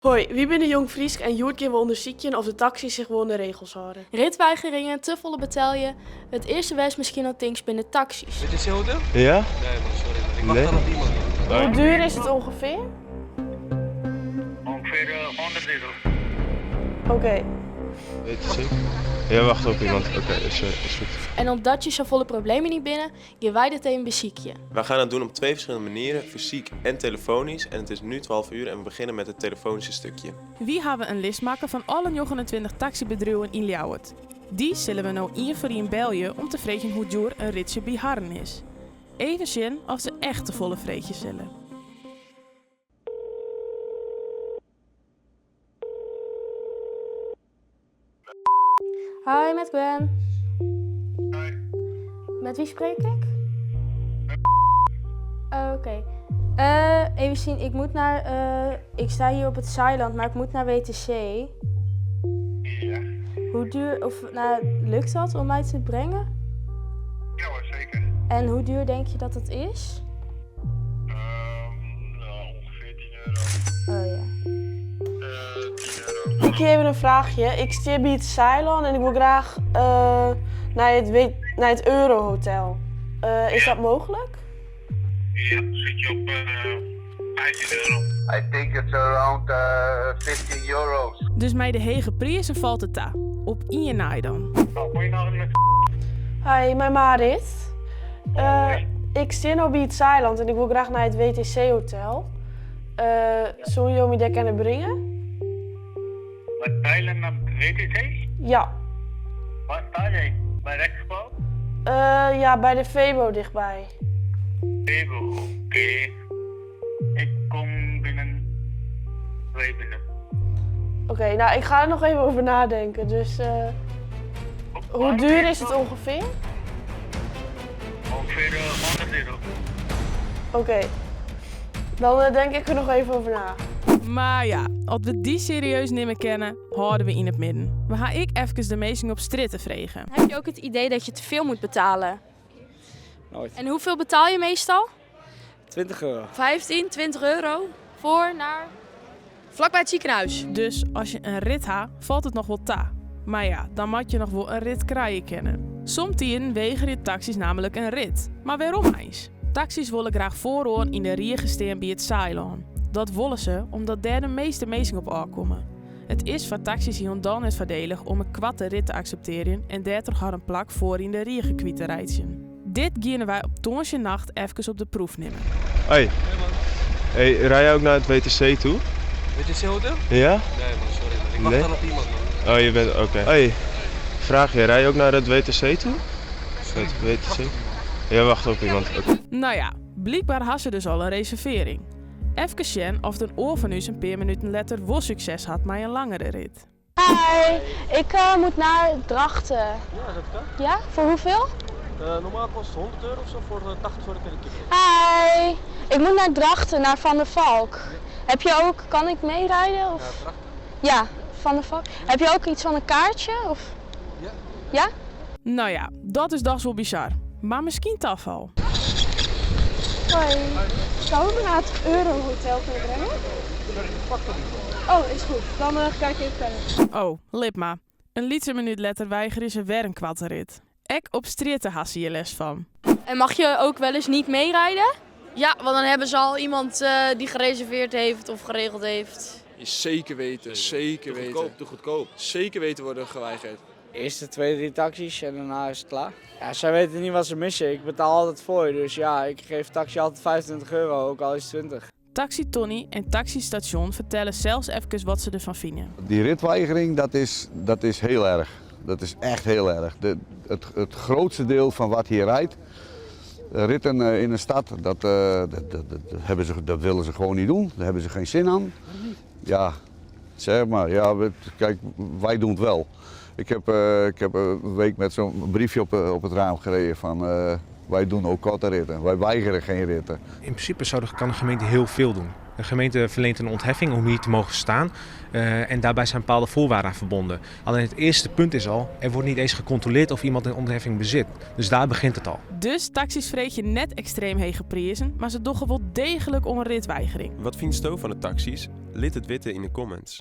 Hoi, wie ben de Jong Friesk en Joert gaan we onderzoeken of de taxis zich wel aan de regels houden. Ritweigeringen, te volle betalje. Het eerste was misschien al things binnen taxis. Weet je hetzelfde? Ja? Nee man, sorry man. Ik wacht Nee. dan op iemand man. Hoe duur is het ongeveer? Ongeveer 100 euro. Oké. Weet je zeker? Ja, wacht op iemand. Oké, is goed. En omdat je zo volle problemen niet binnen, gaan wij dit even beziekje. We gaan het doen op 2 verschillende manieren, fysiek en telefonisch. En het is nu 12 uur en we beginnen met het telefonische stukje. We hebben een lijst maken van alle 29 taxibedrijven in Ljouwert. Die zullen we nou één voor één bellen om te vragen hoe duur een ritje bij Harren is. Even zien of ze echt te volle vreetjes zullen. Hi, met Gwen. Hoi. Met wie spreek ik? Oké. Even zien, ik moet naar... ik sta hier op het Zeiland, maar ik moet naar WTC. Ja. Hoe duur... lukt dat om mij te brengen? Ja hoor, zeker. En hoe duur denk je dat het is? Ongeveer 10 euro. Oh ja. 10 euro. Ik heb even een vraagje. Ik sta bij het Ceylon en ik wil graag naar het Eurohotel. Is dat mogelijk? Ja, zit je op 15 euro. I think it's around 15 euro's. Dus mij de hege prijzen valt het ta. Op één naai dan. Oh, moet je nou met Hi, mijn Marit. Ik sta nu bij het Ceylon en ik wil graag naar het WTC-hotel. Zou je me daar kunnen brengen? met pijlen naar WTC? Ja. Waar sta jij? Bij Rechtsgebouw? Ja, bij de Febo dichtbij. Ego, oké. Ik kom binnen 2 minuten. Oké, nou ik ga er nog even over nadenken. Dus hoe duur is het ongeveer? Ongeveer 100 euro. Oké. Dan denk ik er nog even over na. Maar ja, als we die serieus nimmer kennen, houden we in het midden. We gaan ik even de meesting op stritten vregen. Heb je ook het idee dat je te veel moet betalen? Nooit. En hoeveel betaal je meestal? 20 euro. 15, 20 euro voor naar... Vlakbij het ziekenhuis. Dus als je een rit haat, valt het nog wel ta. Maar ja, dan moet je nog wel een rit krijgen kennen. Somtien weigeren taxis namelijk een rit. Maar waarom eens? Taxis willen graag vooraan in de riegen staan bij het Ceylon. Dat willen ze omdat daar de meeste meesting op aankomen. Het is voor taxis hier dan het voordelig om een kwatte rit te accepteren en daardoor haar een plak voor in de riegen kwijt te rijden. Dit gaan wij op toonsje nacht even op de proef nemen. Hoi. Hey, rij jij ook naar het WTC toe? Weet je hetzelfde? Ja? Nee man, sorry man. Ik wacht Nee. dan op iemand man. Oh, je bent... Oké. Hey, vraag je, rij je ook naar het WTC toe? Het WTC? Ja, wacht op iemand. Oké. Nou ja, blijkbaar had ze dus al een reservering. Even zien of de oor van u een paar minuten later wel succes had met een langere rit. Hi, ik moet naar Drachten. Ja, dat kan. Ja? Voor hoeveel? Normaal kost het 100 euro of zo voor 80 voor de kilometer. Hi, ik moet naar Drachten, naar Van der Valk. Heb je ook, kan ik meerijden? Of? Drachten? Ja, Van der Valk. Heb je ook iets van een kaartje? Of? Ja. Ja? Nou ja, dat is dus wel bizar. Maar misschien toch al. Hoi. Zou we me naar het Eurohotel kunnen brengen? Oh, is goed. Dan ga ik even verder. Oh, Lipma. Een lietse minuut later weigeren ze weer een kwatte rit. Ek op stritten hassen je les van. En mag je ook wel eens niet meerijden? Ja, want dan hebben ze al iemand die gereserveerd heeft of geregeld heeft. Zeker weten, zeker weten. Te goedkoop. Zeker weten worden geweigerd. Eerste 2, 3 taxis en daarna is het klaar. Ja, zij weten niet wat ze missen. Ik betaal altijd voor je, dus ja, ik geef taxi altijd 25 euro, ook al is het 20. Taxi Tony en taxistation vertellen zelfs even wat ze ervan vinden. Die ritweigering, dat is heel erg. Dat is echt heel erg. Het grootste deel van wat hier rijdt, ritten in een stad, dat willen ze gewoon niet doen. Daar hebben ze geen zin aan. Ja, zeg maar. Ja, kijk, wij doen het wel. Ik heb een week met zo'n briefje op het raam gereden van wij doen ook korte ritten. Wij weigeren geen ritten. In principe kan de gemeente heel veel doen. De gemeente verleent een ontheffing om hier te mogen staan. En daarbij zijn bepaalde voorwaarden aan verbonden. Alleen het eerste punt is al, er wordt niet eens gecontroleerd of iemand een ontheffing bezit. Dus daar begint het al. Dus taxis vreet je net extreem heen geprezen, maar ze doggen wel degelijk om een ritweigering. Wat vind je van de taxis? Laat het weten in de comments.